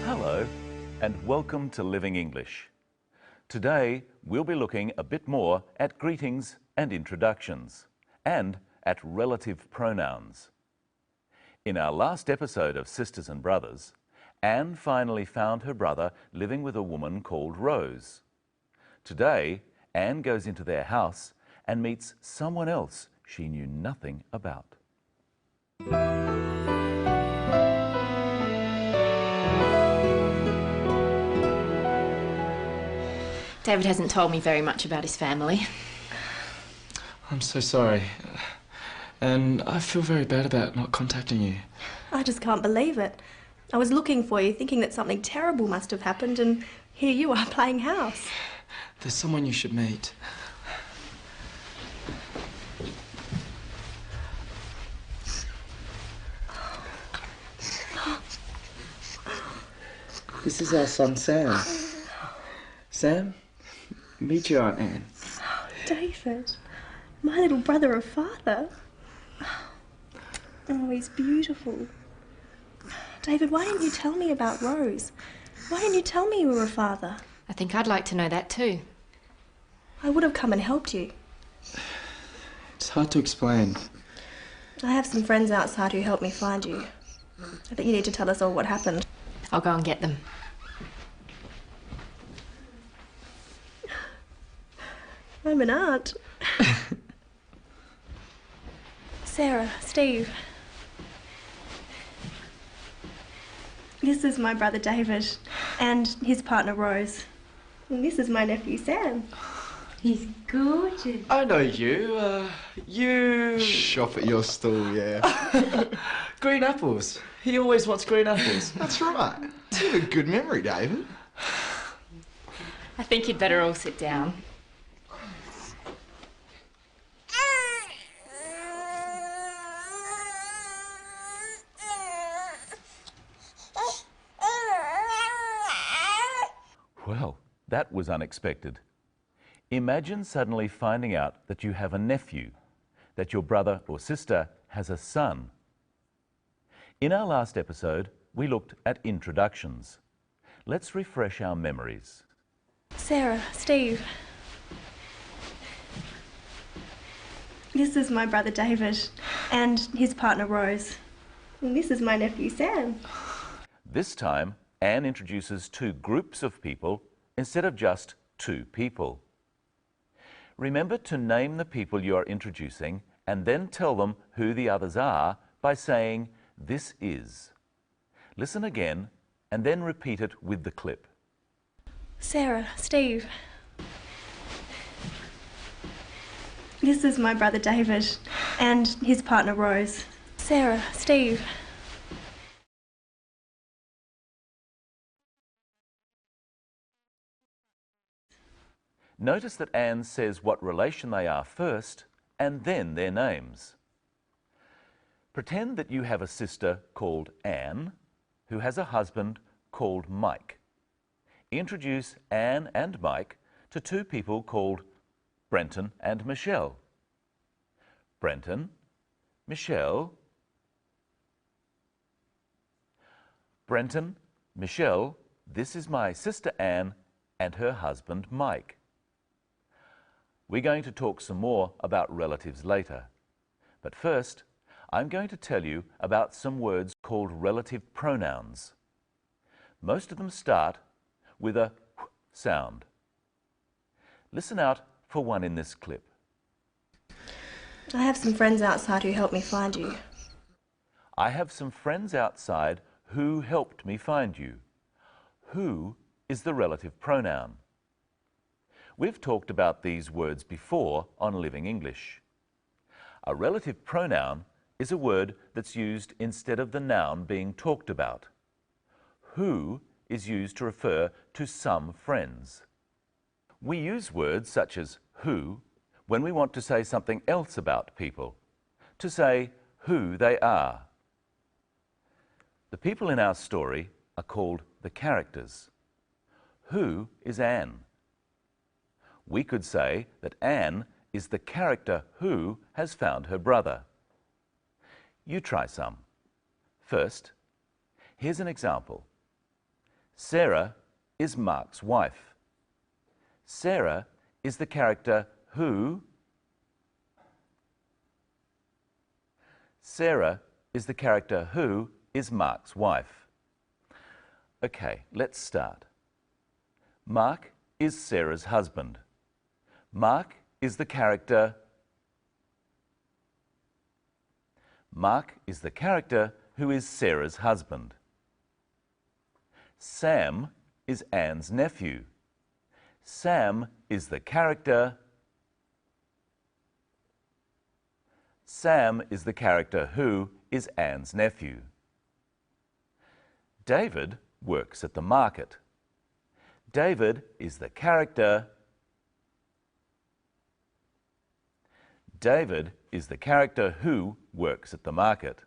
Hello and welcome to Living English. Today we'll be looking a bit more at greetings and introductions and at relative pronouns. In our last episode of Sisters and Brothers, Anne finally found her brother living with a woman called Rose. Today, Anne goes into their house and meets someone else she knew nothing about. David hasn't told me very much about his family. I'm so sorry. And I feel very bad about not contacting you. I just can't believe it. I was looking for you, thinking that something terrible must have happened, and here you are playing house. There's someone you should meet. This is our son, Sam. Sam, meet your Aunt Anne. David, my little brother of father. Oh, he's beautiful. David, why didn't you tell me about Rose? Why didn't you tell me you were a father? I think I'd like to know that too. I would have come and helped you. It's hard to explain. I have some friends outside who helped me find you. I think you need to tell us all what happened. I'll go and get them. I'm an aunt. Sarah, Steve. This is my brother David and his partner Rose. And this is my nephew Sam. He's gorgeous. I know you. You Shop at your stall, yeah. green apples. He always wants green apples. That's right. You have a good memory, David. I think you'd better all sit down. Well, that was unexpected. Imagine suddenly finding out that you have a nephew, that your brother or sister has a son. In our last episode, we looked at introductions. Let's refresh our memories. Sarah, Steve. This is my brother David and his partner Rose. And this is my nephew Sam. This time, Anne introduces two groups of people instead of just two people. Remember to name the people you are introducing and then tell them who the others are by saying, "This is." Listen again and then repeat it with the clip. Sarah, Steve. This is my brother David and his partner Rose. Sarah, Steve. Notice that Anne says what relation they are first and then their names. Pretend that you have a sister called Anne who has a husband called Mike. Introduce Anne and Mike to two people called Brenton and Michelle. Brenton, Michelle. Brenton, Michelle, this is my sister Anne and her husband Mike. We're going to talk some more about relatives later. But first, I'm going to tell you about some words called relative pronouns. Most of them start with a w sound. Listen out for one in this clip. I have some friends outside who helped me find you. I have some friends outside who helped me find you. Who is the relative pronoun. We've talked about these words before on Living English. A relative pronoun is a word that's used instead of the noun being talked about. Who is used to refer to some friends. We use words such as who when we want to say something else about people, to say who they are. The people in our story are called the characters. Who is Anne? We could say that Anne is the character who has found her brother. You try some. First, here's an example. Sarah is Mark's wife. Sarah is the character who. Sarah is the character who is Mark's wife. Okay, let's start. Mark is Sarah's husband. Mark is the character. Mark is the character who is Sarah's husband. Sam is Anne's nephew. Sam is the character. Sam is the character who is Anne's nephew. David works at the market. David is the character. David is the character who works at the market.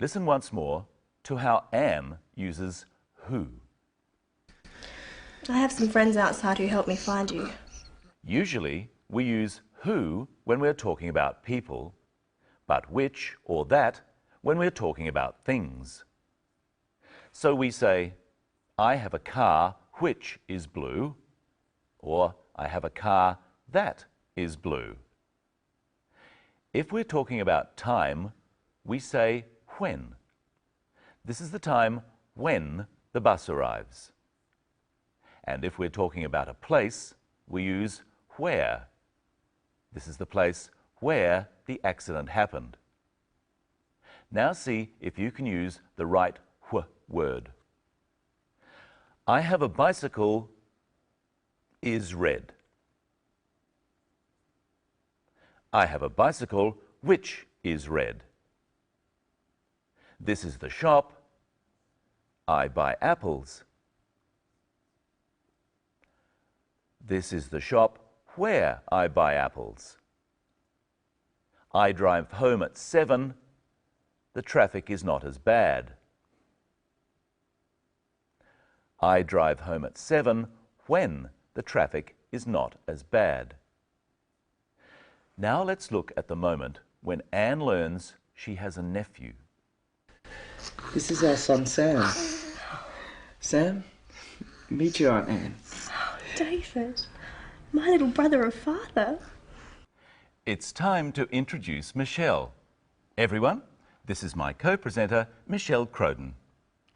Listen once more to how Anne uses who. I have some friends outside who helped me find you. Usually we use who when we're talking about people, but which or that when we're talking about things. So we say, I have a car which is blue, or I have a car that is blue. If we're talking about time, we say when. This is the time when the bus arrives. And if we're talking about a place, we use where. This is the place where the accident happened. Now see if you can use the right word. I have a bicycle is red. I have a bicycle which is red. This is the shop. I buy apples. This is the shop where I buy apples. I drive home at 7. The traffic is not as bad. I drive home at 7 when the traffic is not as bad. Now let's look at the moment when Anne learns she has a nephew. This is our son, Sam. Sam, meet your Aunt Anne. David, my little brother and father. It's time to introduce Michelle. Everyone, this is my co-presenter, Michelle Crowden.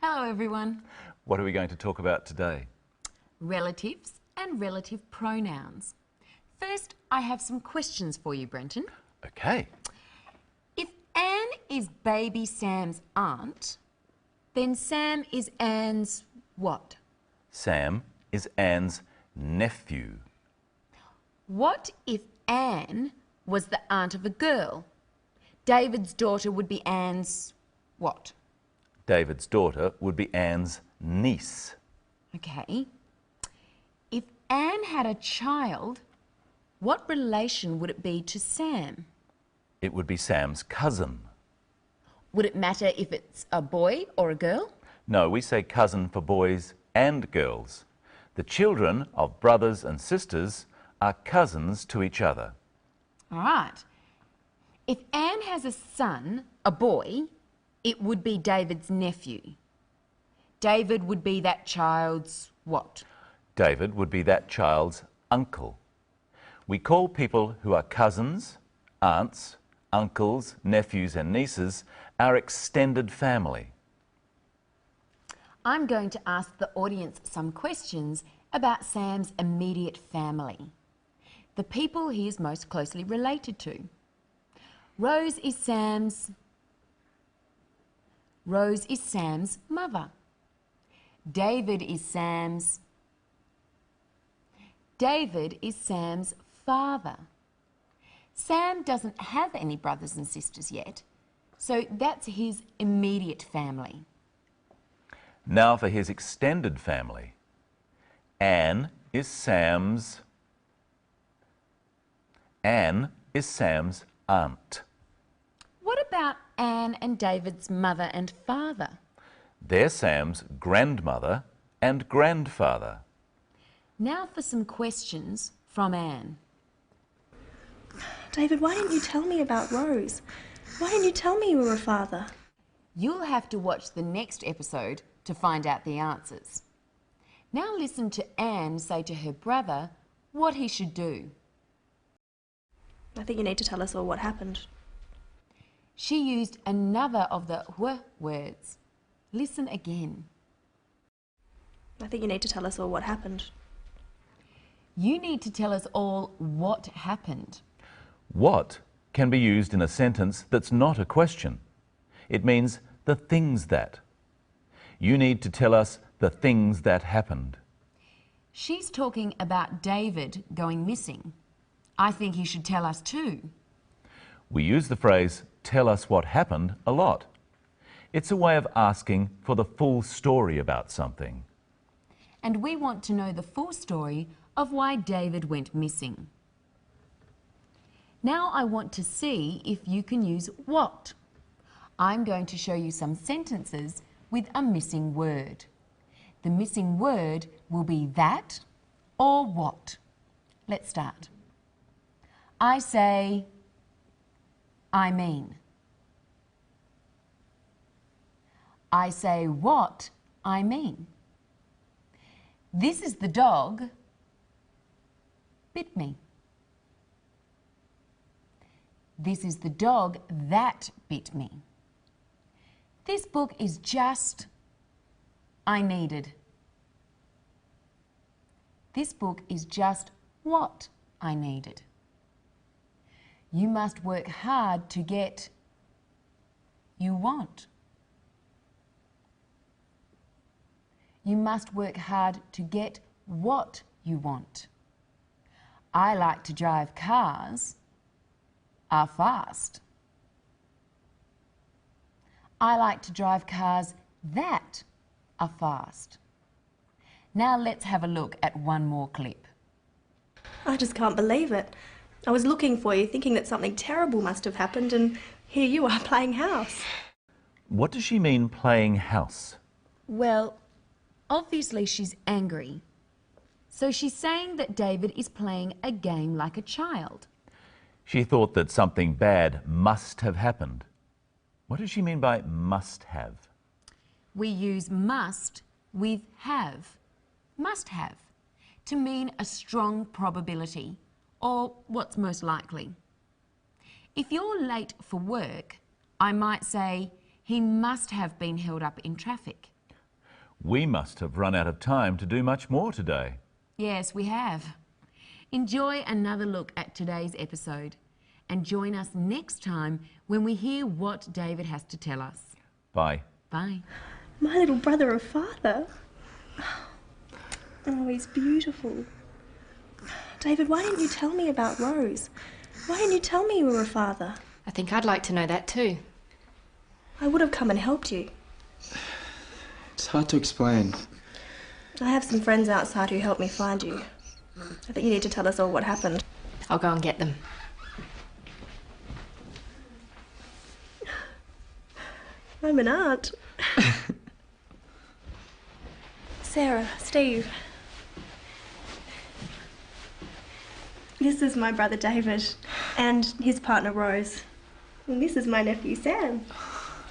Hello, everyone. What are we going to talk about today? Relatives and relative pronouns. First, I have some questions for you, Brenton. Okay. If Anne is baby Sam's aunt, then Sam is Anne's what? Sam is Anne's nephew. What if Anne was the aunt of a girl? David's daughter would be Anne's what? David's daughter would be Anne's niece. Okay. If Anne had a child, what relation would it be to Sam? It would be Sam's cousin. Would it matter if it's a boy or a girl? No, we say cousin for boys and girls. The children of brothers and sisters are cousins to each other. All right. If Anne has a son, a boy, it would be David's nephew. David would be that child's what? David would be that child's uncle. We call people who are cousins, aunts, uncles, nephews and nieces our extended family. I'm going to ask the audience some questions about Sam's immediate family, the people he is most closely related to. Rose is Sam's mother. David is Sam's father. Sam doesn't have any brothers and sisters yet, so that's his immediate family. Now for his extended family. Anne is Sam's aunt. What about Anne and David's mother and father? They're Sam's grandmother and grandfather. Now for some questions from Anne. David, why didn't you tell me about Rose? Why didn't you tell me you were a father? You'll have to watch the next episode to find out the answers. Now listen to Anne say to her brother what he should do. I think you need to tell us all what happened. She used another of the w words. Listen again. I think you need to tell us all what happened. You need to tell us all what happened. What can be used in a sentence that's not a question. It means the things that. You need to tell us the things that happened. She's talking about David going missing. I think he should tell us too. We use the phrase, tell us what happened, a lot. It's a way of asking for the full story about something. And we want to know the full story of why David went missing. Now I want to see if you can use what. I'm going to show you some sentences with a missing word. The missing word will be that or what. Let's start. I say, I mean. I say what I mean. This is the dog bit me. This is the dog that bit me. This book is just I needed. This book is just what I needed. You must work hard to get you want. You must work hard to get what you want. I like to drive cars are fast. I like to drive cars that are fast. Now let's have a look at one more clip. I just can't believe it. I was looking for you, thinking that something terrible must have happened, and here you are playing house. What does she mean, playing house? Well, obviously she's angry. So she's saying that David is playing a game like a child. She thought that something bad must have happened. What does she mean by must have? We use must with have, must have, to mean a strong probability or what's most likely. If you're late for work, I might say, he must have been held up in traffic. We must have run out of time to do much more today. Yes, we have. Enjoy another look at today's episode and join us next time when we hear what David has to tell us. Bye. Bye. My little brother or father? Oh, he's beautiful. David, why didn't you tell me about Rose? Why didn't you tell me you were a father? I think I'd like to know that too. I would have come and helped you. It's hard to explain. I have some friends outside who helped me find you. I think you need to tell us all what happened. I'll go and get them. I'm an aunt. Sarah, Steve. This is my brother David and his partner Rose. And this is my nephew Sam.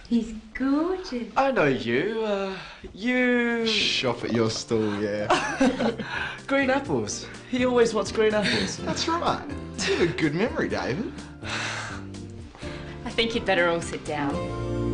He's gorgeous. I know you. You... Shop at your stall, yeah. Green apples. He always wants green apples. That's right. You have a good memory, David. I think you'd better all sit down.